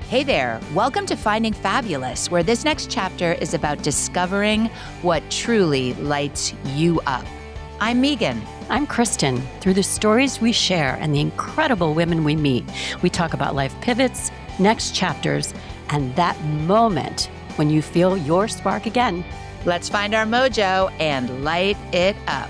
Hey there, welcome to Finding Fabulous, where this next chapter is about discovering what truly lights you up. I'm Meghan. I'm Kristin. Through the stories we share and the incredible women we meet, we talk about life pivots, next chapters, and that moment when you feel your spark again. Let's find our mojo and light it up.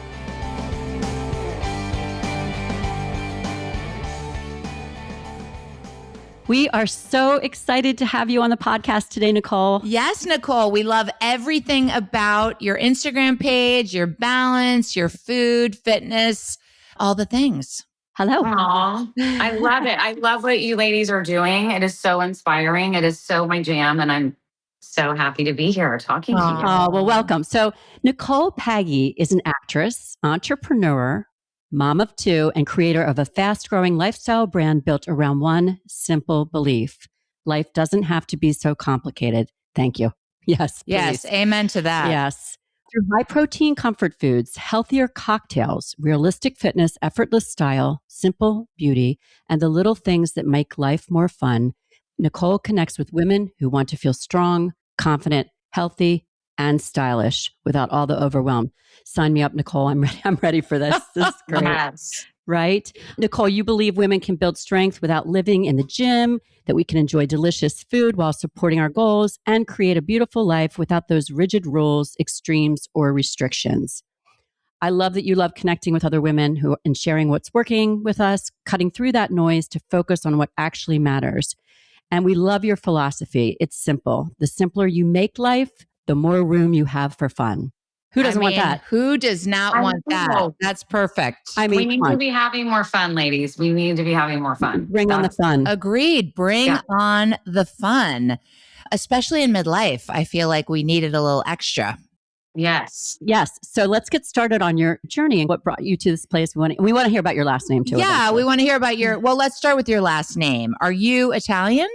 We are so excited to have you on the podcast today, Nicole. Yes, Nicole, we love everything about your Instagram page, your balance, your food, fitness, all the things. Hello. Aw, I love it. I love what you ladies are doing. It is so inspiring. It is so my jam. And I'm so happy to be here talking to you. Oh, well, welcome. So Nicole Paggi is an actress, entrepreneur, mom of two, and creator of a fast-growing lifestyle brand built around one simple belief. Life doesn't have to be so complicated. Thank you. Yes. Yes. Please. Amen to that. Yes. Through high-protein comfort foods, healthier cocktails, realistic fitness, effortless style, simple beauty, and the little things that make life more fun, Nicole connects with women who want to feel strong, confident, healthy, and stylish without all the overwhelm. Sign me up, Nicole. I'm ready. I'm ready for this. This is great. Yes. Right? Nicole, you believe women can build strength without living in the gym, that we can enjoy delicious food while supporting our goals and create a beautiful life without those rigid rules, extremes, or restrictions. I love that you love connecting with other women and sharing what's working with us, cutting through that noise to focus on what actually matters. And we love your philosophy. It's simple. The simpler you make life, the more room you have for fun. Who doesn't want that? Who does not want that? That's perfect. I mean, we need to be having more fun, ladies. We need to be having more fun. Bring on the fun. Agreed. Bring on the fun, especially in midlife. I feel like we needed a little extra. Yes. Yes. So let's get started on your journey and what brought you to this place. We want to hear about your last name too. Yeah, eventually. we want to hear about well, let's start with your last name. Are you Italian?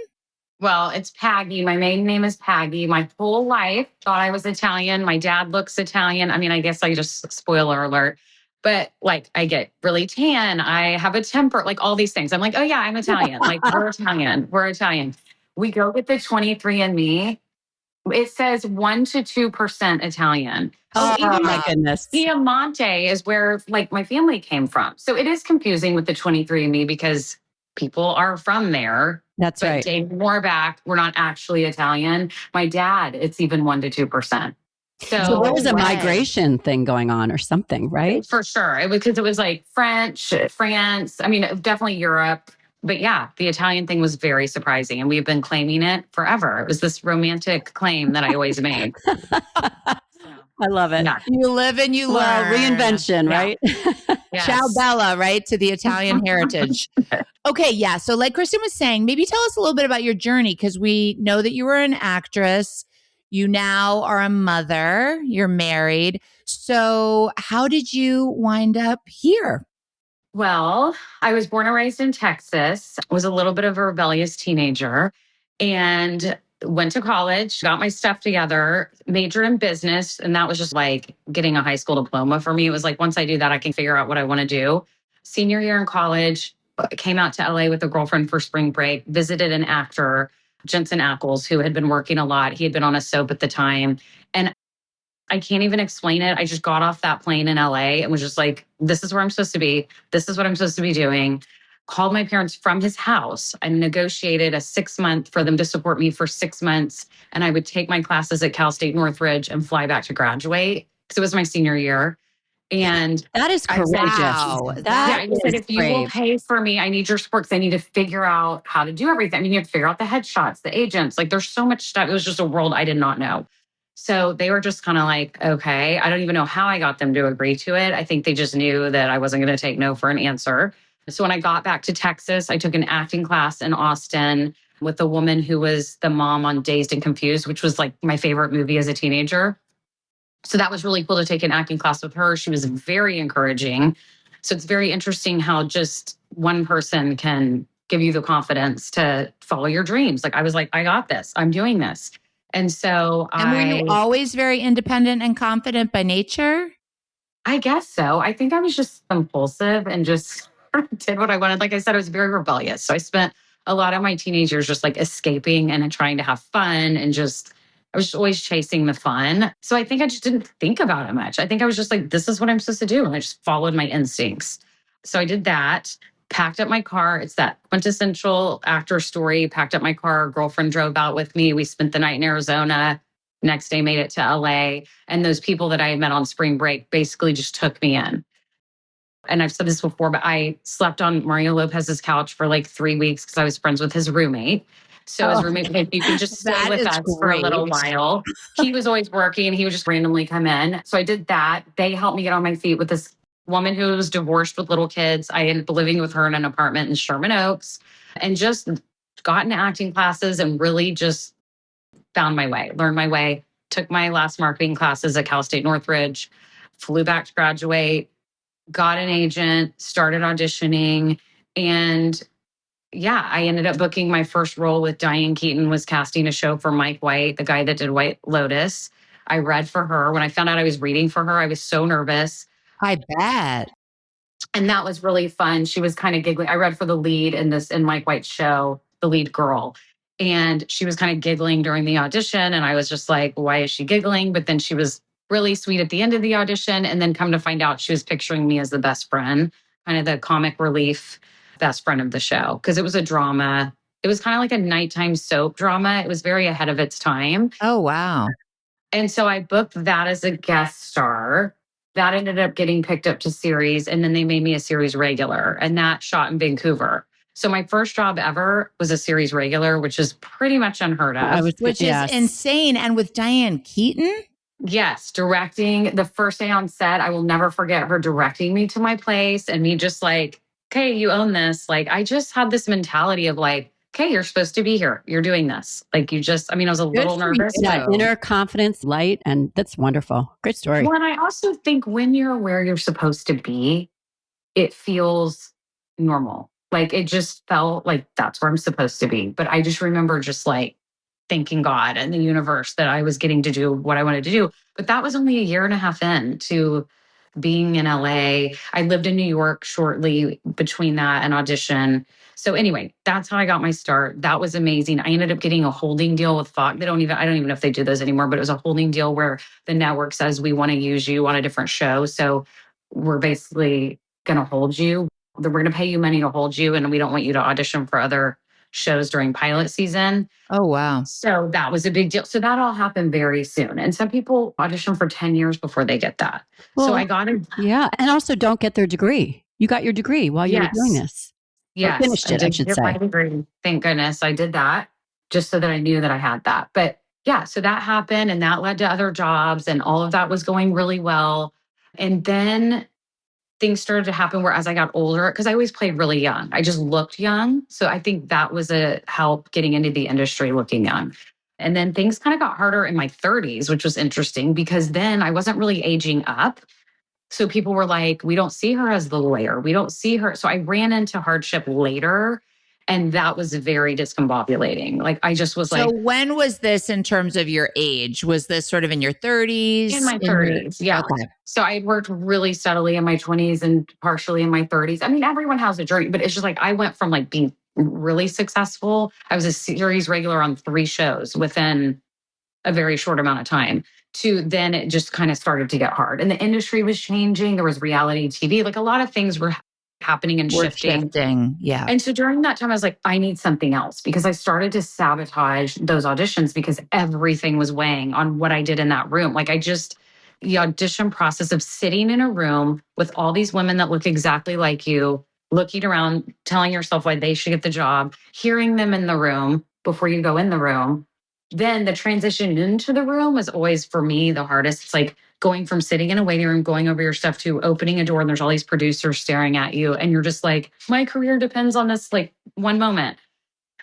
Well, it's Paggi. My maiden name is Paggi. My whole life thought I was Italian. My dad looks Italian. I mean, I guess I just spoiler alert. But like I get really tan. I have a temper, like all these things. I'm like, oh yeah, I'm Italian. Like we're Italian. We're Italian. We go get the 23andMe. It says 1 to 2% Italian. Oh, Even my goodness. Piemonte is where like my family came from. So it is confusing with the 23andMe because people are from there. That's but right. Dave Moorback, we're not actually Italian. My dad, it's even 1 to 2%. So there was a migration thing going on or something, right? For sure. Because it was like French, France, I mean, definitely Europe. But yeah, the Italian thing was very surprising. And we've been claiming it forever. It was this romantic claim that I always made. I love it. Yeah. You live and you learn. Reinvention, Yeah. right? Yes. Ciao Bella, right? To the Italian heritage. Okay, yeah. So like Kristin was saying, maybe tell us a little bit about your journey because we know that you were an actress. You now are a mother. You're married. So how did you wind up here? Well, I was born and raised in Texas. I was a little bit of a rebellious teenager and went to college, got my stuff together, majored in business. And that was just like getting a high school diploma for me. It was like, once I do that, I can figure out what I want to do. Senior year in college, came out to LA with a girlfriend for spring break, visited an actor, Jensen Ackles, who had been working a lot. He had been on a soap at the time. And I can't even explain it. I just got off that plane in LA and was just like, this is where I'm supposed to be. This is what I'm supposed to be doing. Called my parents from his house and negotiated a 6-month for them to support me for 6 months. And I would take my classes at Cal State Northridge and fly back to graduate because it was my senior year. And that is courageous. Wow. I said, if you will pay for me, I need your support because I need to figure out how to do everything. I mean, you have to figure out the headshots, the agents. Like there's so much stuff. It was just a world I did not know. So they were just kind of like, okay, I don't even know how I got them to agree to it. I think they just knew that I wasn't going to take no for an answer. So when I got back to Texas, I took an acting class in Austin with a woman who was the mom on Dazed and Confused, which was like my favorite movie as a teenager. So that was really cool to take an acting class with her. She was very encouraging. So it's very interesting how just one person can give you the confidence to follow your dreams. Like I was like, I got this. I'm doing this. And so were you always very independent and confident by nature? I guess so. I think I was just impulsive and just did what I wanted. Like I said, I was very rebellious. So I spent a lot of my teenage years just like escaping and trying to have fun and just, I was just always chasing the fun. So I think I just didn't think about it much. I think I was just like, this is what I'm supposed to do. And I just followed my instincts. So I did that, packed up my car. It's that quintessential actor story. Packed up my car. Girlfriend drove out with me. We spent the night in Arizona. Next day, made it to LA. And those people that I had met on spring break basically just took me in. And I've said this before, but I slept on Mario Lopez's couch for like 3 weeks because I was friends with his roommate. So his roommate, you could just stay with us for a little while. He was always working. He would just randomly come in. So I did that. They helped me get on my feet with this woman who was divorced with little kids. I ended up living with her in an apartment in Sherman Oaks and just got into acting classes and really just found my way, learned my way, took my last marketing classes at Cal State Northridge, flew back to graduate, got an agent, started auditioning. And yeah, I ended up booking my first role with Diane Keaton, was casting a show for Mike White, the guy that did White Lotus. I read for her. When I found out I was reading for her, I was so nervous. I bet. And that was really fun. She was kind of giggling. I read for the lead in Mike White's show, the lead girl. And she was kind of giggling during the audition. And I was just like, why is she giggling? But then she was really sweet at the end of the audition. And then come to find out she was picturing me as the best friend, kind of the comic relief best friend of the show. Because it was a drama. It was kind of like a nighttime soap drama. It was very ahead of its time. Oh, wow. And so I booked that as a guest star. That ended up getting picked up to series. And then they made me a series regular. And that shot in Vancouver. So my first job ever was a series regular, which is pretty much unheard of. Which is insane. And with Diane Keaton? Yes, directing. The first day on set, I will never forget her directing me to my place and me just like, okay, you own this. Like, I just had this mentality of like, okay, you're supposed to be here. You're doing this. Like you just, I mean, I was a little nervous. Yeah, inner confidence, light, and that's wonderful. Great story. Well, and I also think when you're where you're supposed to be, it feels normal. Like it just felt like that's where I'm supposed to be. But I just remember just like thanking God and the universe that I was getting to do what I wanted to do. But that was only a year and a half into being in LA. I lived in New York shortly between that and audition. So anyway, that's how I got my start. That was amazing. I ended up getting a holding deal with Fox. I don't even know if they do those anymore, but it was a holding deal where the network says we want to use you on a different show. So we're basically going to hold you. We're going to pay you money to hold you. And we don't want you to audition for other shows during pilot season. Oh, wow. So that was a big deal. So that all happened very soon. And some people audition for 10 years before they get that. Well, so I got it. Yeah. And also don't get their degree. You got your degree while you were doing this. Yes. Or finished it, I should say. My degree. Thank goodness I did that just so that I knew that I had that. But yeah, so that happened and that led to other jobs and all of that was going really well. And then things started to happen where as I got older, because I always played really young. I just looked young. So I think that was a help getting into the industry looking young. And then things kind of got harder in my 30s, which was interesting because then I wasn't really aging up. So people were like, we don't see her as the lawyer. We don't see her. So I ran into hardship later. And that was very discombobulating. Like I just was like. So when was this in terms of your age? Was this sort of in your 30s? In my 30s, yeah. Okay. So I had worked really steadily in my 20s and partially in my 30s. I mean, everyone has a journey, but it's just like I went from like being really successful. I was a series regular on 3 shows within a very short amount of time to then it just kind of started to get hard. And the industry was changing. There was reality TV. Like a lot of things were happening and shifting. Yeah. And so during that time, I was like, I need something else because I started to sabotage those auditions because everything was weighing on what I did in that room. Like the audition process of sitting in a room with all these women that look exactly like you, looking around, telling yourself why they should get the job, hearing them in the room before you go in the room. Then the transition into the room was always for me the hardest. It's like going from sitting in a waiting room, going over your stuff to opening a door and there's all these producers staring at you. And you're just like, my career depends on this like one moment.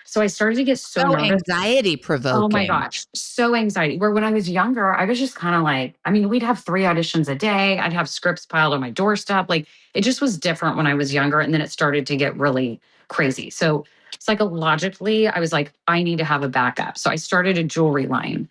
So I started to get so nervous. Anxiety provoking. Oh my gosh. So anxiety. Where when I was younger, I was just kind of like, I mean, we'd have 3 auditions a day. I'd have scripts piled on my doorstep. Like it just was different when I was younger. And then it started to get really crazy. So psychologically, I was like, I need to have a backup. So I started a jewelry line.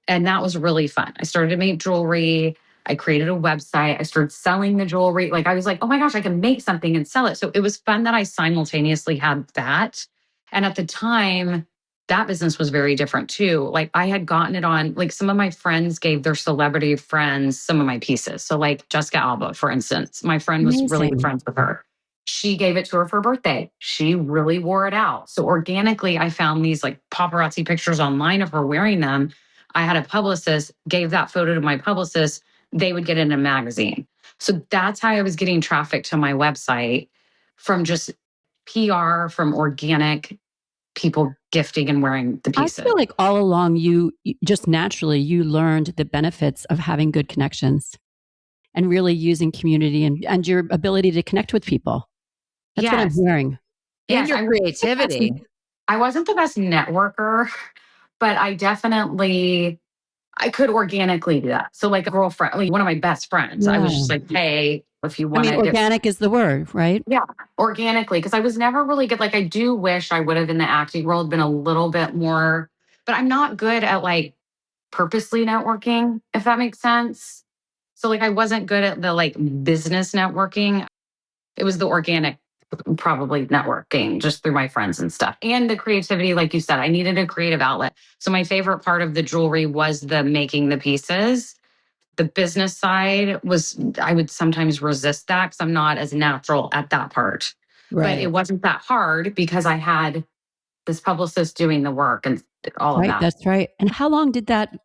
And that was really fun. I started to make jewelry. I created a website. I started selling the jewelry. Like I was like, oh my gosh, I can make something and sell it. So it was fun that I simultaneously had that And at the time, that business was very different too. Like I had gotten it on, like some of my friends gave their celebrity friends some of my pieces. So like Jessica Alba, for instance, my friend was really good Amazing. friends with her. She gave it to her for her birthday. She really wore it out. So organically, I found these like paparazzi pictures online of her wearing them. I had a publicist, gave that photo to my publicist. They would get it in a magazine. So that's how I was getting traffic to my website from just PR, from organic people gifting and wearing the I pieces. feel like all along you just naturally you learned the benefits of having good connections and really using community and your ability to connect with people. That's what I'm Yes. hearing. And Yes. your creativity. I wasn't the best networker, but I definitely, I could organically do that. So like a girlfriend, like one of my best friends, I was just Yeah. like, hey, if you I want mean, to get, organic is the word, right? yeah, organically, because I was never really good. Like I do wish I would have in the acting world been a little bit more, but I'm not good at like purposely networking, if that makes sense. So like I wasn't good at the like business networking. It was the organic, probably networking just through my friends and stuff. And the creativity, like you said, I needed a creative outlet. So my favorite part of the jewelry was the making the pieces. The business side was, I would sometimes resist that because I'm not as natural at that part. But it wasn't that hard because I had this publicist doing the work and all of Right. that. That's right. And how long did that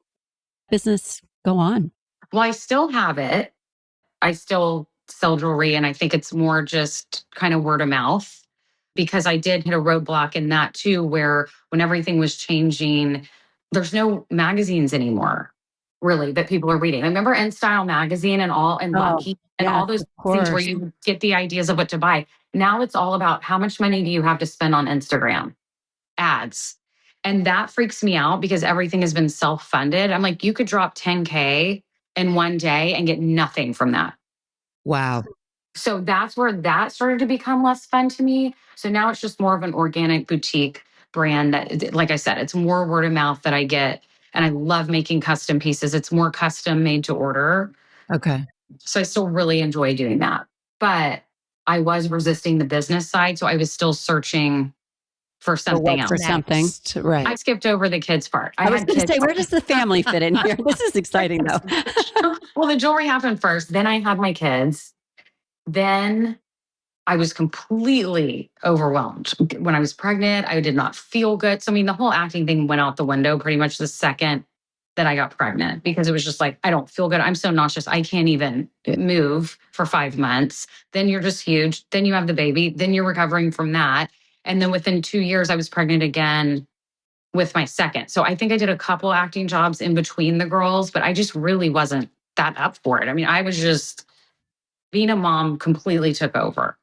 business go on? Well, I still have it. I still sell jewelry, and I think it's more just kind of word of mouth because I did hit a roadblock in that too, where when everything was changing, there's no magazines anymore, really, that people are reading. I remember In Style magazine and all, and Oh, Lucky, and yes, all those of things where course. you get the ideas of what to buy. Now it's all about how much money do you have to spend on Instagram ads. And that freaks me out because everything has been self funded. I'm like, you could drop 10K in one day and get nothing from that. Wow. So that's where that started to become less fun to me. So now it's just more of an organic boutique brand that, like I said, it's more word of mouth that I get. And I love making custom pieces. It's more custom made to order. Okay. So I still really enjoy doing that. But I was resisting the business side. So I was still searching for something what's For else. something. next? Right. I skipped over the kids part. I was had going to kids. say, where does the family fit in here? This is exciting though. Well, the jewelry happened first. Then I had my kids. Then I was completely overwhelmed. When I was pregnant, I did not feel good. So, I mean, the whole acting thing went out the window pretty much the second that I got pregnant because it was just like, I don't feel good. I'm so nauseous. I can't even move for 5 months. Then you're just huge. Then you have the baby. Then you're recovering from that. And then within 2 years, I was pregnant again with my second. So I think I did a couple acting jobs in between the girls, but I just really wasn't that up for it. I mean, I was just being a mom completely took over.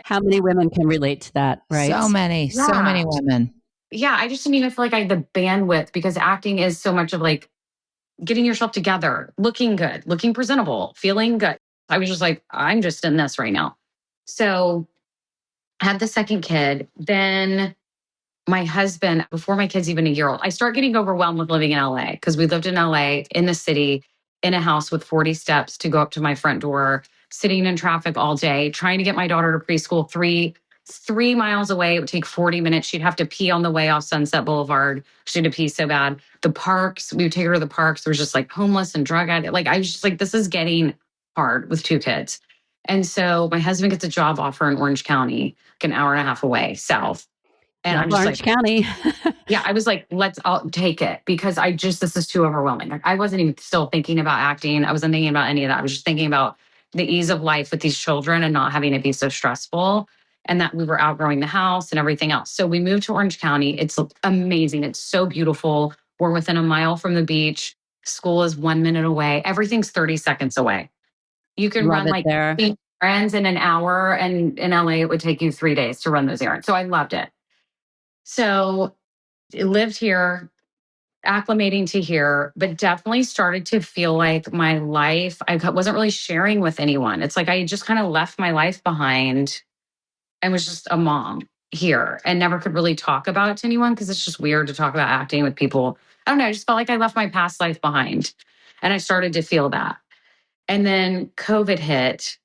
How many women can relate to that, right? So many Yeah. women. Yeah, I just didn't even feel like I had the bandwidth because acting is so much of like getting yourself together, looking good, looking presentable, feeling good. I was just like, I'm just in this right now. So I had the second kid. Then my husband, before my kid's even a year old, I start getting overwhelmed with living in LA because we lived in LA in the city in a house with 40 steps to go up to my front door, sitting in traffic all day, trying to get my daughter to preschool three miles away. It would take 40 minutes. She'd have to pee on the way off Sunset Boulevard. She had to pee so bad. The parks, we would take her to the parks. There was just like homeless and drug addict. Like I was just like, this is getting hard with two kids. And so my husband gets a job offer in Orange County, like an hour and a half away south. And I'm just Orange like, County. yeah, I was like, I'll take it because this is too overwhelming. Like, I wasn't even still thinking about acting. I wasn't thinking about any of that. I was just thinking about the ease of life with these children and not having it be so stressful and that we were outgrowing the house and everything else. So we moved to Orange County. It's amazing. It's so beautiful. We're within a mile from the beach. School is 1 minute away. Everything's 30 seconds away. You can Love run it like there. errands in an hour, and in LA, it would take you 3 days to run those errands. So I loved it. So lived here, acclimating to here, but definitely started to feel like my life, I wasn't really sharing with anyone. It's like I just kind of left my life behind and was just a mom here and never could really talk about it to anyone because it's just weird to talk about acting with people. I don't know. I just felt like I left my past life behind. And I started to feel that. And then COVID hit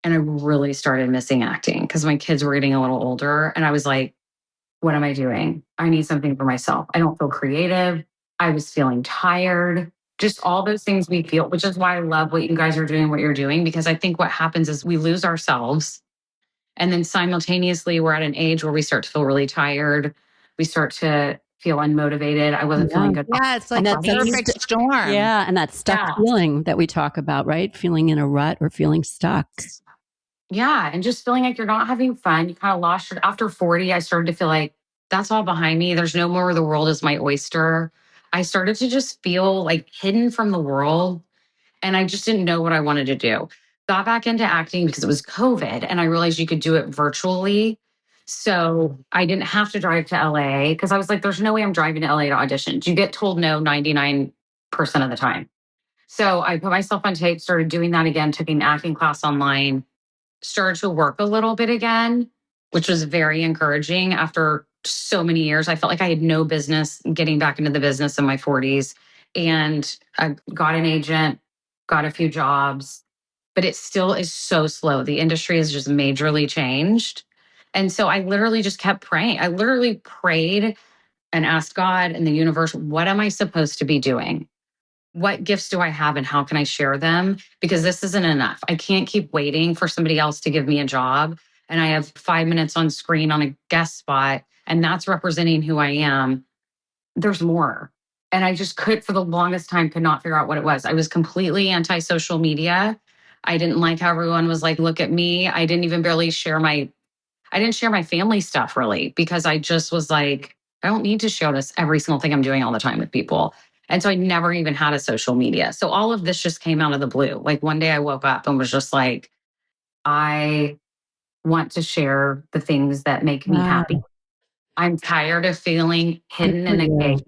and I really started missing acting because my kids were getting a little older. And I was like, what am I doing? I need something for myself. I don't feel creative. I was feeling tired. Just all those things we feel, which is why I love what you guys are doing, what you're doing, because I think what happens is we lose ourselves. And then simultaneously, we're at an age where we start to feel really tired. We start to feel unmotivated. I wasn't Yeah. feeling good. Yeah, it's like And the that's perfect storm. Yeah. And that stuck Yeah. feeling that we talk about, right? Feeling in a rut or feeling stuck. Yeah. And just feeling like you're not having fun. You kind of lost your, after 40, I started to feel like that's all behind me. There's no more, the world is my oyster. I started to just feel like hidden from the world. And I just didn't know what I wanted to do. Got back into acting because it was COVID and I realized you could do it virtually. So I didn't have to drive to LA because I was like, there's no way I'm driving to LA to audition. You get told no 99% of the time. So I put myself on tape, started doing that again, took an acting class online, started to work a little bit again, which was very encouraging after so many years. I felt like I had no business getting back into the business in my 40s. And I got an agent, got a few jobs, but it still is so slow. The industry has just majorly changed. And so I literally just kept praying. I literally prayed and asked God and the universe, what am I supposed to be doing? What gifts do I have and how can I share them? Because this isn't enough. I can't keep waiting for somebody else to give me a job. And I have 5 minutes on screen on a guest spot, and that's representing who I am. There's more. And I just for the longest time, could not figure out what it was. I was completely anti social media. I didn't like how everyone was like, look at me. I didn't even barely I didn't share my family stuff really because I just was like, I don't need to share this every single thing I'm doing all the time with people. And so I never even had a social media. So all of this just came out of the blue. Like one day I woke up and was just like, I want to share the things that make me Wow. happy. I'm tired of feeling Good hidden for in a you. cave.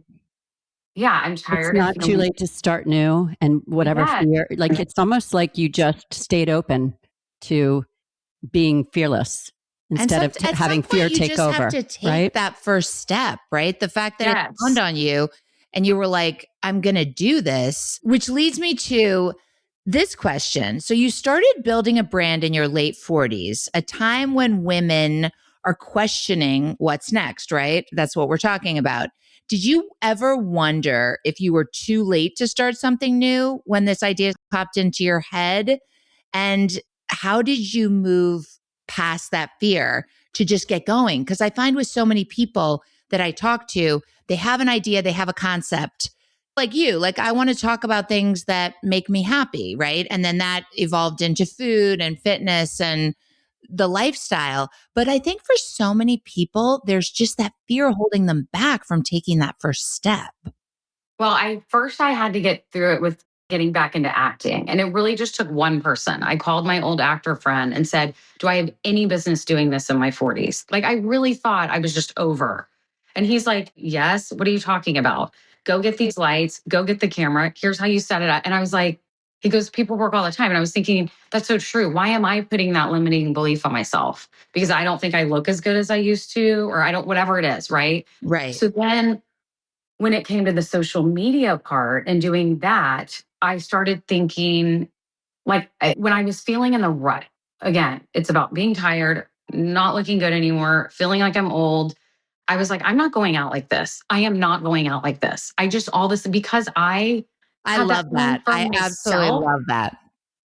Yeah, I'm It's tired of not too feeling. late to start new and whatever Yeah. fear, like it's almost like you just stayed open to being fearless And instead of at having some point, fear you take just have over, to take right? that first step, right? The fact that it dawned Yes. on you and you were like, I'm going to do this, which leads me to this question. So you started building a brand in your late 40s, a time when women are questioning what's next, right? That's what we're talking about. Did you ever wonder if you were too late to start something new when this idea popped into your head? And how did you move past that fear to just get going? Because I find with so many people that I talk to, they have an idea, they have a concept. Like you, like I want to talk about things that make me happy, right? And then that evolved into food and fitness and the lifestyle. But I think for so many people, there's just that fear holding them back from taking that first step. Well, I had to get through it with getting back into acting. And it really just took one person. I called my old actor friend and said, do I have any business doing this in my 40s? Like, I really thought I was just over. And he's like, yes, what are you talking about? Go get these lights, go get the camera. Here's how you set it up. And I was like, he goes, people work all the time. And I was thinking, that's so true. Why am I putting that limiting belief on myself? Because I don't think I look as good as I used to, or I don't, whatever it is. Right. Right. So then when it came to the social media part and doing that, I started thinking like when I was feeling in the rut, again, it's about being tired, not looking good anymore, feeling like I'm old. I was like, I'm not going out like this. I am not going out like this. I just all this because I I had that love feeling that. for I absolutely myself. love that.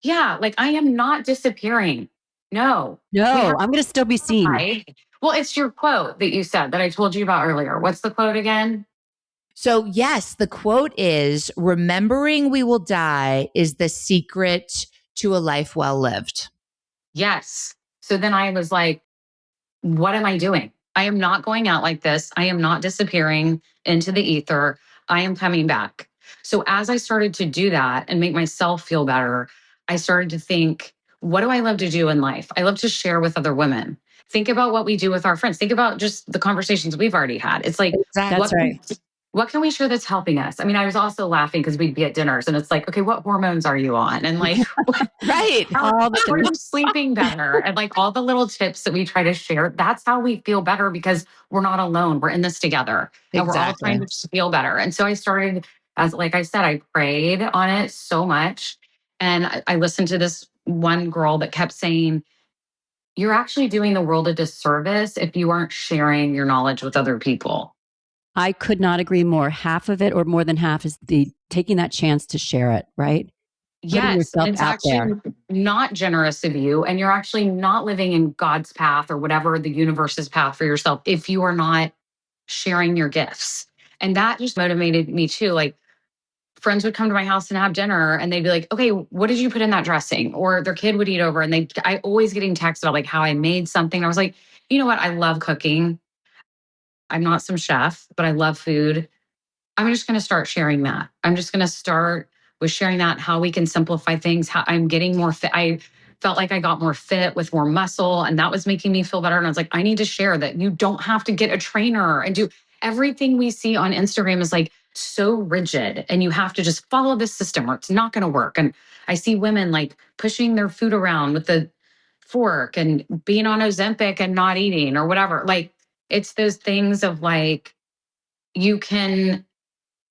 Yeah, like I am not disappearing. No, we No, have I'm going to still be seen. well, it's your quote that you said that I told you about earlier. What's the quote again? So, yes, the quote is remembering we will die is the secret to a life well lived. Yes. So then I was like, what am I doing? I am not going out like this. I am not disappearing into the ether. I am coming back. So as I started to do that and make myself feel better, I started to think, what do I love to do in life? I love to share with other women. Think about what we do with our friends. Think about just the conversations we've already had. It's like, Exactly. That's right. what can we share that's helping us? I mean, I was also laughing because we'd be at dinners and it's like, okay, what hormones are you on? And like, Right. All the are things. you sleeping better? And like all the little tips that we try to share, that's how we feel better because we're not alone. We're in this together and we're all trying Exactly. to feel better. And so I started, as like I said, I prayed on it so much. And I listened to this one girl that kept saying, you're actually doing the world a disservice if you aren't sharing your knowledge with other people. I could not agree more. Half of it or more than half is the taking that chance to share it, right? Putting Yes, yourself it's out there. actually not generous of you. And you're actually not living in God's path or whatever the universe's path for yourself if you are not sharing your gifts. And that just motivated me too. Like friends would come to my house and have dinner and they'd be like, okay, what did you put in that dressing? Or their kid would eat over and I always getting texts about like how I made something. I was like, you know what? I love cooking. I'm not some chef, but I love food. I'm just going to start sharing that. I'm just going to start with sharing that, how we can simplify things, how I'm getting more fit. I felt like I got more fit with more muscle, and that was making me feel better. And I was like, I need to share that you don't have to get a trainer and do everything we see on Instagram is like so rigid, and you have to just follow this system or it's not going to work. And I see women like pushing their food around with the fork and being on Ozempic and not eating or whatever. Like it's those things of like, you can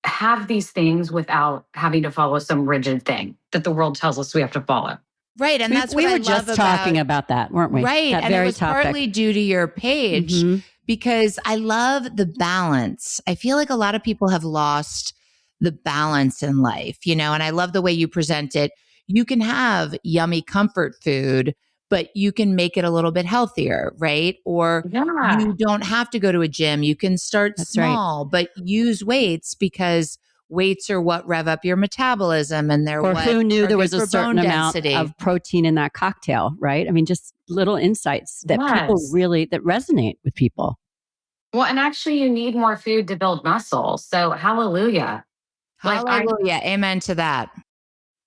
have these things without having to follow some rigid thing that the world tells us we have to follow. Right. And that's We what I were love just talking about that, weren't we? Right. That And it very was topic. partly due to your page because I love the balance. I feel like a lot of people have lost the balance in life, and I love the way you present it. You can have yummy comfort food, but you can make it a little bit healthier, right? Or Yeah. you don't have to go to a gym. You can start That's right. small, but use weights because weights are what rev up your metabolism and they're Or what who knew are there good was a for certain bone amount density. of protein in that cocktail, right? I mean, just little insights that people Yes. really, that resonate with people. Well, and actually you need more food to build muscle. So hallelujah. Hallelujah. Amen to that.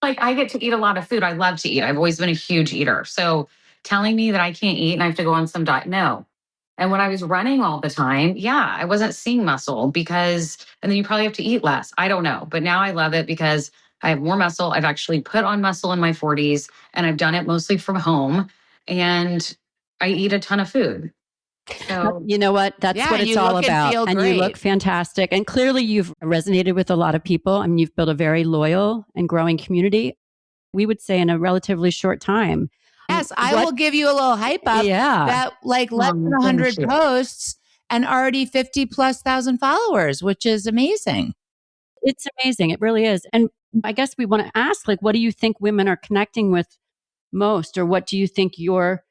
I get to eat a lot of food. I love to eat. I've always been a huge eater. So telling me that I can't eat and I have to go on some diet, no. And when I was running all the time, yeah, I wasn't seeing muscle and then you probably have to eat less. I don't know. But now I love it because I have more muscle. I've actually put on muscle in my 40s and I've done it mostly from home. And I eat a ton of food. So, you know what? That's what it's all about. And you look fantastic. And clearly you've resonated with a lot of people. I mean, you've built a very loyal and growing community. We would say in a relatively short time. Yes, I will give you a little hype up. Yeah. That like less than 100 posts and already 50,000+ followers, which is amazing. It's amazing. It really is. And I guess we want to ask, like, what do you think women are connecting with most? Or what do you think you're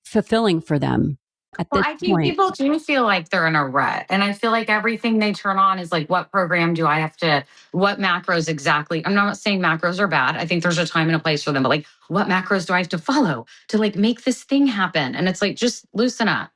fulfilling for them at this I think point? people do feel like they're in a rut. And I feel like everything they turn on is like, what program do I have to, what macros exactly? I'm not saying macros are bad. I think there's a time and a place for them, but like, what macros do I have to follow to like make this thing happen? And it's like, just loosen up.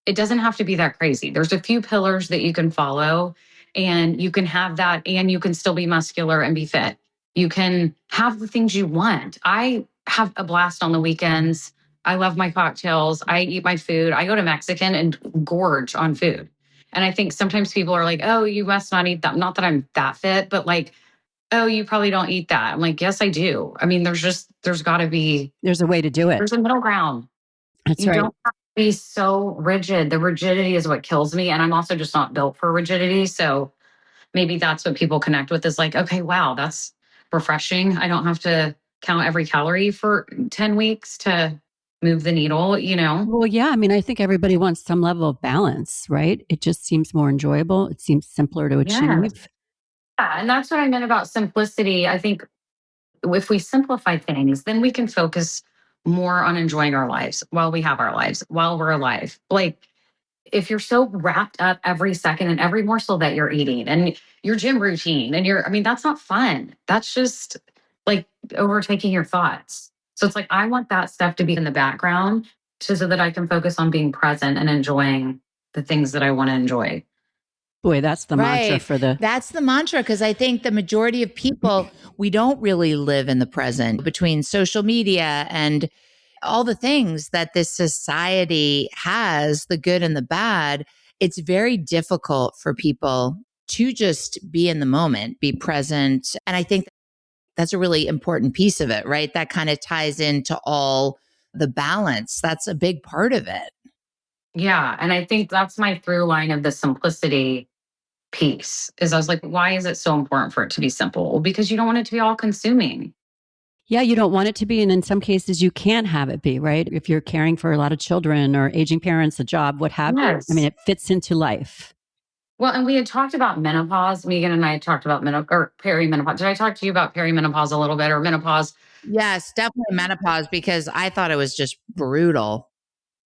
It doesn't have to be that crazy. There's a few pillars that you can follow and you can have that and you can still be muscular and be fit. You can have the things you want. I have a blast on the weekends. I love my cocktails. I eat my food. I go to Mexican and gorge on food. And I think sometimes people are like, oh, you must not eat that. Not that I'm that fit, but like, oh, you probably don't eat that. I'm like, yes, I do. I mean, there's got to be, there's a way to do it. There's a middle ground. That's you right. don't have to be so rigid. The rigidity is what kills me. And I'm also just not built for rigidity. So maybe that's what people connect with is like, okay, wow, that's refreshing. I don't have to count every calorie for 10 weeks to move the needle, Well, yeah. I mean, I think everybody wants some level of balance, right? It just seems more enjoyable. It seems simpler to achieve. Yeah. And that's what I meant about simplicity. I think if we simplify things, then we can focus more on enjoying our lives while we have our lives, while we're alive. Like, if you're so wrapped up every second and every morsel that you're eating and your gym routine and that's not fun. That's just like overtaking your thoughts. So it's like, I want that stuff to be in the background so that I can focus on being present and enjoying the things that I want to enjoy. Boy, that's the mantra for That's the mantra because I think the majority of people, we don't really live in the present between social media and all the things that this society has, the good and the bad. It's very difficult for people to just be in the moment, be present. And I think that's a really important piece of it, right? That kind of ties into all the balance. That's a big part of it. Yeah. And I think that's my through line of the simplicity piece is I was like, why is it so important for it to be simple? Well, because you don't want it to be all consuming. Yeah, you don't want it to be. And in some cases, you can't have it be, right? If you're caring for a lot of children or aging parents, a job, what have you. I mean, Yes. it fits into life. Well, and we had talked about menopause. Megan and I had talked about menopause or perimenopause. Did I talk to you about perimenopause a little bit or menopause? Yes, definitely menopause because I thought it was just brutal.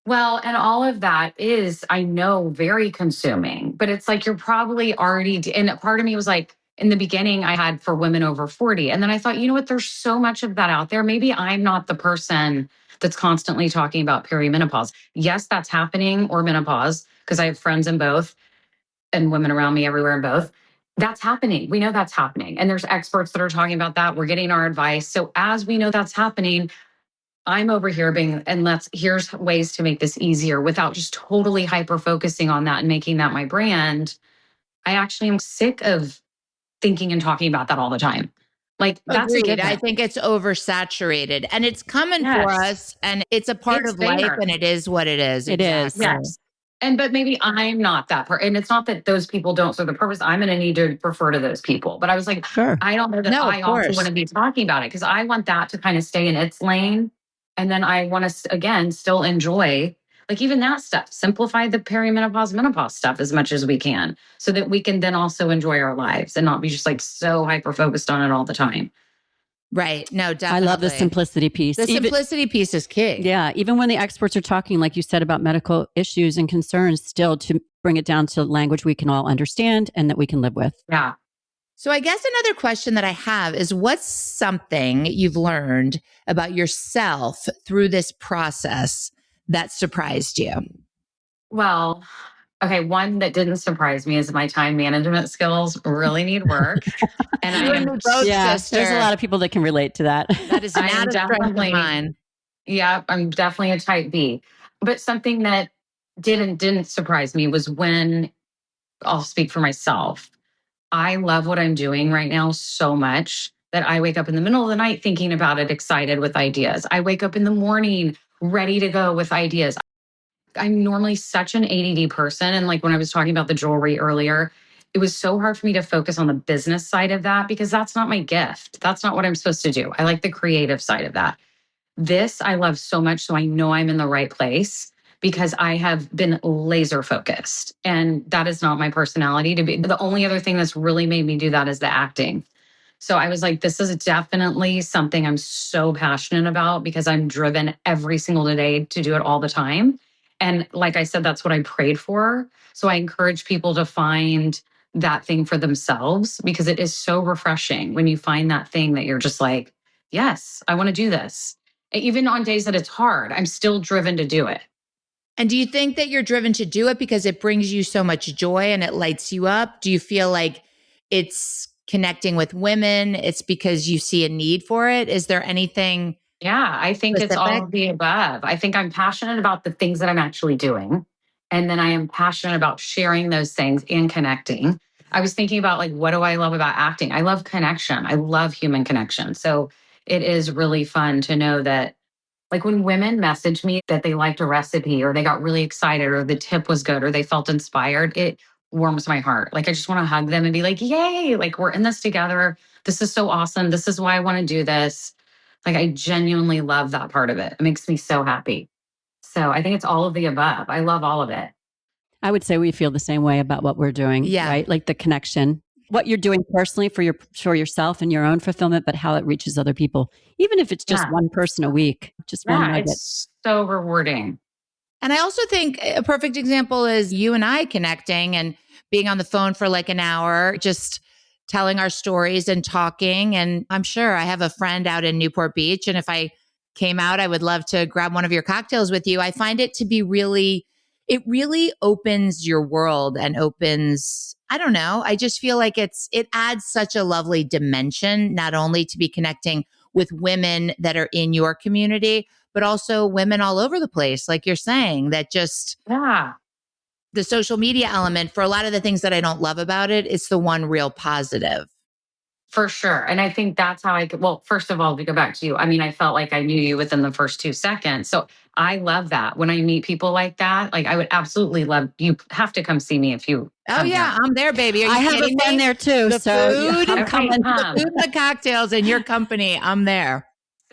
Well, and all of that is, I know, very consuming, but it's like you're probably already, and part of me was like, in the beginning, I had for women over 40. And then I thought, you know what, there's so much of that out there. Maybe I'm not the person that's constantly talking about perimenopause. Yes, that's happening, or menopause, because I have friends in both and women around me everywhere in both. That's happening. We know that's happening. And there's experts that are talking about that. We're getting our advice. So as we know that's happening, I'm over here being, and here's ways to make this easier without just totally hyper focusing on that and making that my brand. I actually am sick of thinking and talking about that all the time. Like that's a Agreed. I given. think it's oversaturated and it's coming for Yes. us and it's a part It's of life there. and it is what it is. It is. Exactly. Yes. And but maybe I'm not that person. And it's not that those people don't serve the purpose. I'm going to need to refer to those people. But I was like, Sure. I don't know that No, of I also course. want to be talking about it because I want that to kind of stay in its lane. And then I want to, again, still enjoy like even that stuff, simplify the perimenopause, menopause stuff as much as we can so that we can then also enjoy our lives and not be just like so hyper focused on it all the time. Right. No, I definitely. love the simplicity piece. The simplicity piece is key. Yeah. Even when the experts are talking, like you said, about medical issues and concerns, still to bring it down to language we can all understand and that we can live with. Yeah. So I guess another question that I have is what's something you've learned about yourself through this process that surprised you? Well, okay, one that didn't surprise me is my time management skills really need work. And You I and am, me both, Yeah. sister. There's a lot of people that can relate to that. That is I not am a strength of definitely, mine. yeah, I'm definitely a type B. But something that didn't surprise me was when I'll speak for myself. I love what I'm doing right now so much that I wake up in the middle of the night thinking about it, excited with ideas. I wake up in the morning ready to go with ideas. I'm normally such an ADD person. And like when I was talking about the jewelry earlier, it was so hard for me to focus on the business side of that because that's not my gift. That's not what I'm supposed to do. I like the creative side of that. This I love so much. So I know I'm in the right place because I have been laser focused. And that is not my personality to be. The only other thing that's really made me do that is the acting. So I was like, this is definitely something I'm so passionate about because I'm driven every single day to do it all the time. And like I said, that's what I prayed for. So I encourage people to find that thing for themselves because it is so refreshing when you find that thing that you're just like, yes, I want to do this. Even on days that it's hard, I'm still driven to do it. And do you think that you're driven to do it because it brings you so much joy and it lights you up? Do you feel like it's connecting with women? It's because you see a need for it? Is there anything Yeah, I think it's all specific? of the above. I think I'm passionate about the things that I'm actually doing. And then I am passionate about sharing those things and connecting. I was thinking about like, what do I love about acting? I love connection. I love human connection. So it is really fun to know that, like, when women message me that they liked a recipe or they got really excited or the tip was good or they felt inspired, it warms my heart. Like, I just want to hug them and be like, yay, like, we're in this together. This is so awesome. This is why I want to do this. Like, I genuinely love that part of it. It makes me so happy. So I think it's all of the above. I love all of it. I would say we feel the same way about what we're doing, Yeah. right? Like the connection, what you're doing personally for yourself and your own fulfillment, but how it reaches other people, even if it's just Yeah. one person a week, just one Yeah, nugget. it's so rewarding. And I also think a perfect example is you and I connecting and being on the phone for like an hour, just telling our stories and talking. And I'm sure I have a friend out in Newport Beach. And if I came out, I would love to grab one of your cocktails with you. I find it to be it really opens your world and opens, I don't know. I just feel like it adds such a lovely dimension, not only to be connecting with women that are in your community, but also women all over the place, like you're saying, that just Yeah, the social media element for a lot of the things that I don't love about it, it's the one real positive. for sure. And I think that's how I could, well, first of all, to go back to you, I mean, I felt like I knew you within the first 2 seconds. So I love that. When I meet people like that, like I would absolutely love, you have to come see me if you Oh come yeah, here. I'm there, baby. Are you I have a kidding friend me? there too. The So yeah, food, I'm Okay, coming. come. the food and the cocktails in your company, I'm there.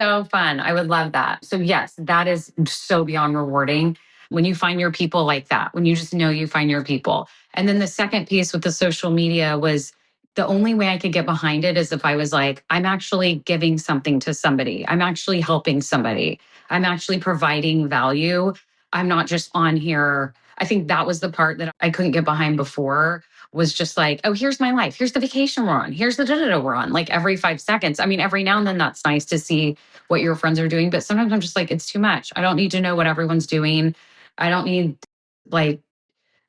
so fun. I would love that. So yes, that is so beyond rewarding when you find your people like that, when you just know you find your people. And then the second piece with the social media was the only way I could get behind it is if I was like, I'm actually giving something to somebody. I'm actually helping somebody. I'm actually providing value. I'm not just on here. I think that was the part that I couldn't get behind before, was just like, oh, here's my life. Here's the vacation we're on. Here's the da-da-da we're on. Like every 5 seconds. I mean, every now and then that's nice to see what your friends are doing. But sometimes I'm just like, it's too much. I don't need to know what everyone's doing. I don't need like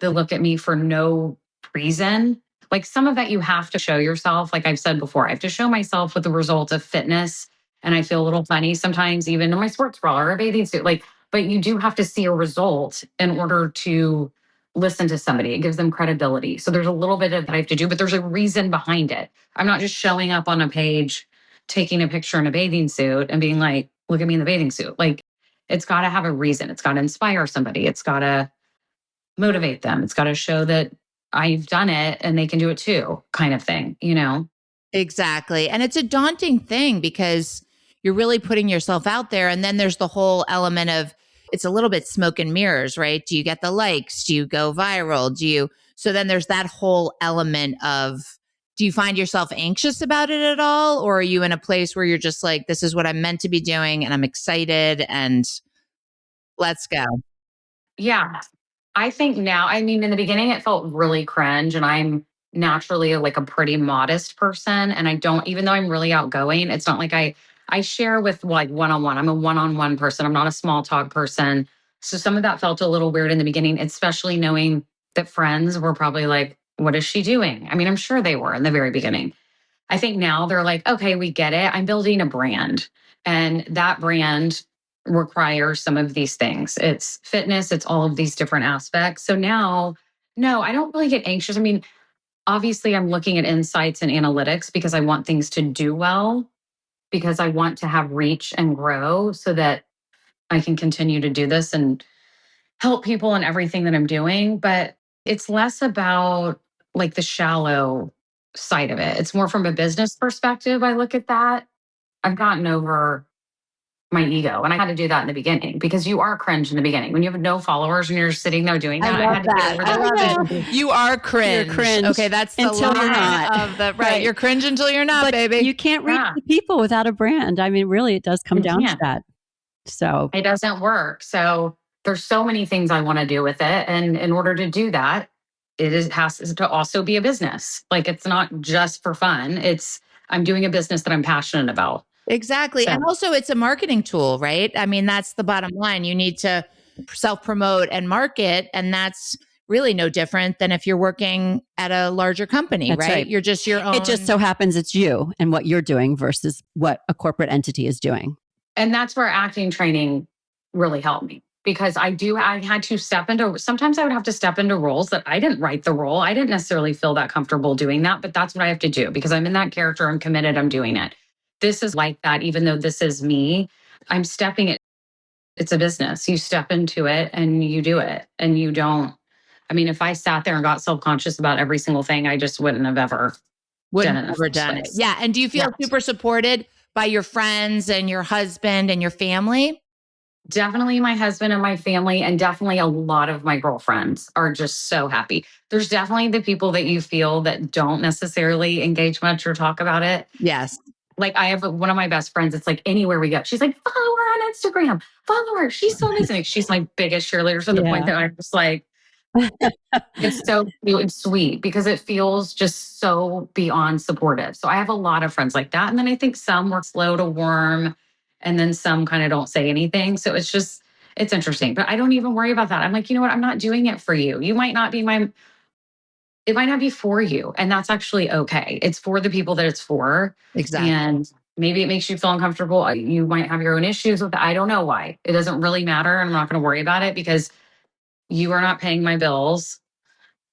the look at me for no reason. Like some of that you have to show yourself. Like I've said before, I have to show myself with the result of fitness. And I feel a little funny sometimes, even in my sports bra or a bathing suit. Like, but you do have to see a result in order to listen to somebody. It gives them credibility. So there's a little bit of that I have to do, but there's a reason behind it. I'm not just showing up on a page, taking a picture in a bathing suit and being like, look at me in the bathing suit. Like it's got to have a reason. It's got to inspire somebody. It's got to motivate them. It's got to show that I've done it and they can do it too, kind of thing, you know? Exactly. And it's a daunting thing because you're really putting yourself out there. And then there's the whole element of it's a little bit smoke and mirrors, right? Do you get the likes? Do you go viral? So then there's that whole element of, do you find yourself anxious about it at all? Or are you in a place where you're just like, this is what I'm meant to be doing and I'm excited and let's go? Yeah. I think now, I mean, in the beginning, it felt really cringe, and I'm naturally like a pretty modest person. And I don't, even though I'm really outgoing, it's not like I share with like one on one. I'm a one on one person. I'm not a small talk person. So some of that felt a little weird in the beginning, especially knowing that friends were probably like, what is she doing? I mean, I'm sure they were in the very beginning. I think now they're like, okay, we get it. I'm building a brand, and that brand requires some of these things. It's fitness, it's all of these different aspects. So now, no, I don't really get anxious. I mean, obviously, I'm looking at insights and analytics because I want things to do well, because I want to have reach and grow so that I can continue to do this and help people in everything that I'm doing. But it's less about like the shallow side of it. It's more from a business perspective. I look at that. I've gotten over my ego. And I had to do that in the beginning because you are cringe in the beginning. When you have no followers and you're sitting there doing that, I had to get over I that. love it. You are cringe. You're cringe Okay, that's the until you're line not. of the right. You're cringe until you're not, but baby. You can't reach the people without a brand. I mean, really, it does come down to that. So it doesn't work. So there's so many things I want to do with it. And in order to do that, has to also be a business. Like it's not just for fun. I'm doing a business that I'm passionate about. Exactly. So. And also it's a marketing tool, right? I mean, that's the bottom line. You need to self-promote and market. And that's really no different than if you're working at a larger company, right? You're just your own. It just so happens it's you and what you're doing versus what a corporate entity is doing. And that's where acting training really helped me. Because I had to sometimes I would have to step into roles that I didn't write the role. I didn't necessarily feel that comfortable doing that, but that's what I have to do because I'm in that character. I'm committed. I'm doing it. This is like that. Even though this is me, I'm stepping it. It's a business. You step into it and you do it and you don't. I mean, if I sat there and got self-conscious about every single thing, I just wouldn't have ever done it. Yeah. And do you feel super supported by your friends and your husband and your family? Definitely my husband and my family, and definitely a lot of my girlfriends are just so happy. There's definitely the people that you feel that don't necessarily engage much or talk about it. Yes. Like I have one of my best friends. It's like anywhere we go, she's like, follow her on Instagram, follow her. She's so amazing. She's my biggest cheerleader to the point that I'm just like, it's so cute and sweet because it feels just so beyond supportive. So I have a lot of friends like that. And then I think some were slow to warm. And then some kind of don't say anything. So it's interesting. But I don't even worry about that. I'm like, you know what? I'm not doing it for you. It might not be for you. And that's actually okay. It's for the people that it's for. Exactly. And maybe it makes you feel uncomfortable. You might have your own issues with it. I don't know why. It doesn't really matter. I'm not going to worry about it because you are not paying my bills.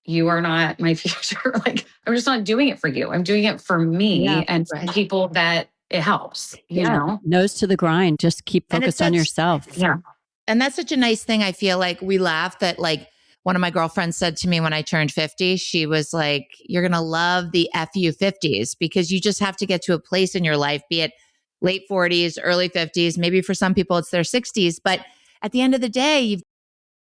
You are not my future. Like, I'm just not doing it for you. I'm doing it for me and for people that it helps, you know? Nose to the grind. Just keep focused on yourself. Yeah. And that's such a nice thing. I feel like we laugh that like one of my girlfriends said to me when I turned 50, she was like, you're going to love the FU 50s because you just have to get to a place in your life, be it late 40s, early 50s. Maybe for some people it's their 60s. But at the end of the day,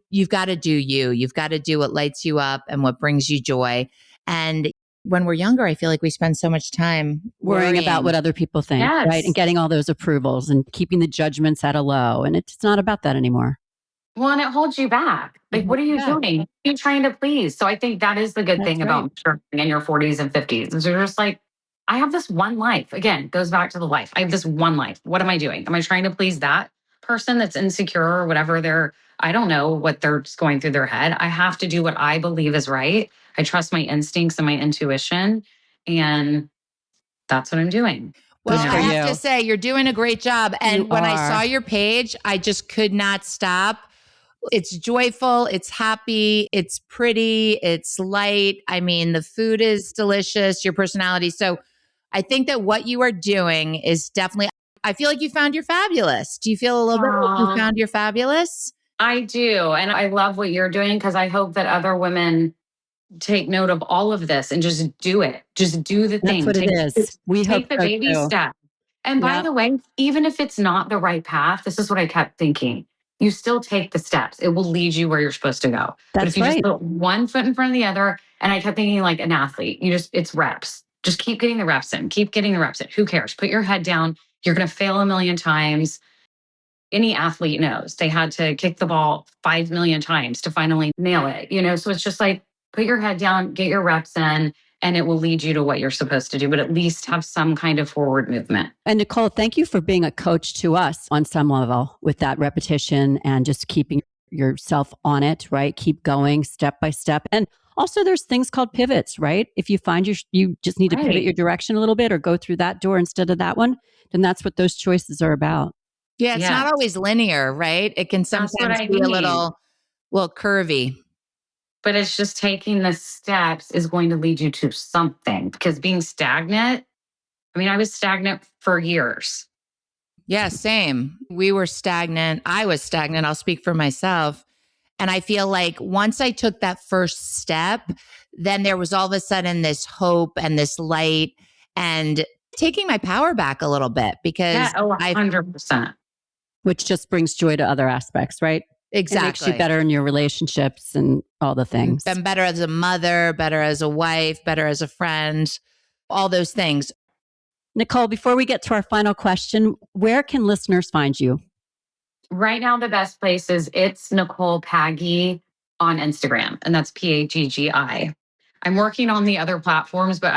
you've got to do you. You've got to do what lights you up and what brings you joy. And when we're younger, I feel like we spend so much time worrying about what other people think, right? And getting all those approvals and keeping the judgments at a low. And it's not about that anymore. Well, and it holds you back. Like, what are you doing? You're trying to please. So I think that is the good thing about maturing in your 40s and 50s. Is you're just like, I have this one life. Again, goes back to the life. I have this one life. What am I doing? Am I trying to please that person that's insecure or whatever I don't know what they're just going through their head. I have to do what I believe is right. I trust my instincts and my intuition. And that's what I'm doing. Well, I have to say, you're doing a great job. And when I saw your page, I just could not stop. It's joyful, it's happy, it's pretty, it's light. I mean, the food is delicious, your personality. So I think that what you are doing is definitely, I feel like you found your fabulous. Do you feel a little bit like you found your fabulous? I do. And I love what you're doing because I hope that other women take note of all of this and just do it. Just do the thing. That's what it is. We take the baby step. And by the way, even if it's not the right path, this is what I kept thinking. You still take the steps. It will lead you where you're supposed to go. But if you just put one foot in front of the other, and I kept thinking like an athlete, it's reps. Just keep getting the reps in. Keep getting the reps in. Who cares? Put your head down. You're going to fail a million times. Any athlete knows they had to kick the ball 5 million times to finally nail it. So it's just like, put your head down, get your reps in, and it will lead you to what you're supposed to do, but at least have some kind of forward movement. And Nicole, thank you for being a coach to us on some level with that repetition and just keeping yourself on it, right? Keep going step by step. And also there's things called pivots, right? If you find you just need to pivot your direction a little bit or go through that door instead of that one, then that's what those choices are about. Yeah, it's not always linear, right? It can sometimes be a little curvy. But it's just taking the steps is going to lead you to something, because being stagnant, I was stagnant for years. Yeah, same. We were stagnant. I was stagnant. I'll speak for myself. And I feel like once I took that first step, then there was all of a sudden this hope and this light and taking my power back a little bit because 100%. Which just brings joy to other aspects, right? Exactly. It makes you better in your relationships and all the things. I'm better as a mother, better as a wife, better as a friend, all those things. Nicole, before we get to our final question, where can listeners find you? Right now, the best place is it's Nicole Paggi on Instagram, and that's Paggi. I'm working on the other platforms, but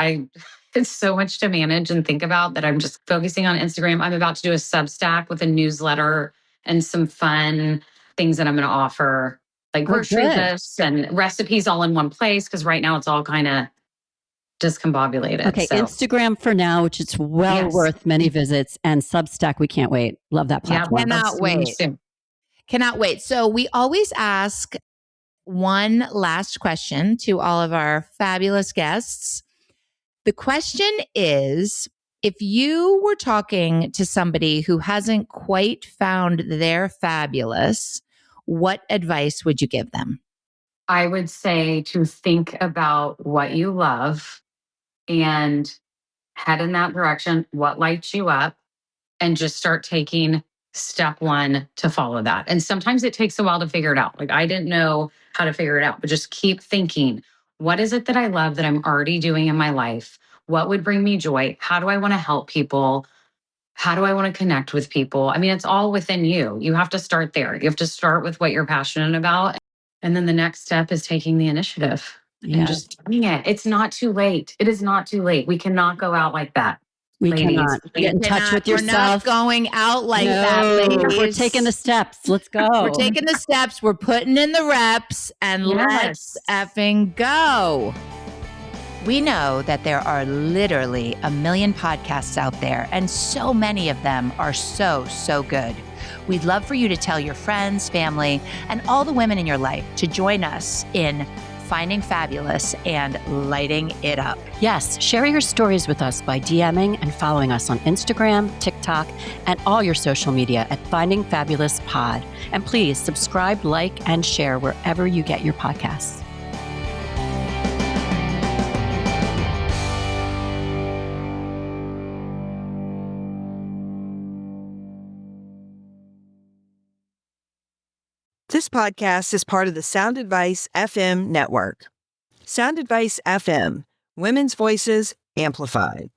it's so much to manage and think about that I'm just focusing on Instagram. I'm about to do a Substack with a newsletter and some fun things that I'm going to offer, like grocery lists and recipes all in one place, because right now it's all kind of discombobulated. Okay, so. Instagram for now, which is worth many visits, and Substack, we can't wait. Love that platform. Cannot wait. So we always ask one last question to all of our fabulous guests. The question is, if you were talking to somebody who hasn't quite found their fabulous, what advice would you give them? I would say to think about what you love and head in that direction, what lights you up, and just start taking step one to follow that. And sometimes it takes a while to figure it out. Like I didn't know how to figure it out, but just keep thinking, what is it that I love that I'm already doing in my life? What would bring me joy? How do I want to help people? How do I want to connect with people? It's all within you. You have to start there. You have to start with what you're passionate about. And then the next step is taking the initiative and just doing it. It's not too late. It is not too late. We cannot go out like that. We cannot get in touch with yourself. We're not going out like that, ladies. We're taking the steps. Let's go. We're taking the steps. We're putting in the reps, and let's effing go. We know that there are literally a million podcasts out there, and so many of them are so, so good. We'd love for you to tell your friends, family, and all the women in your life to join us in finding fabulous and lighting it up. Yes, share your stories with us by DMing and following us on Instagram, TikTok, and all your social media at Finding Fabulous Pod. And please subscribe, like, and share wherever you get your podcasts. podcast is part of the Sound Advice FM network. Sound Advice FM, women's voices amplified.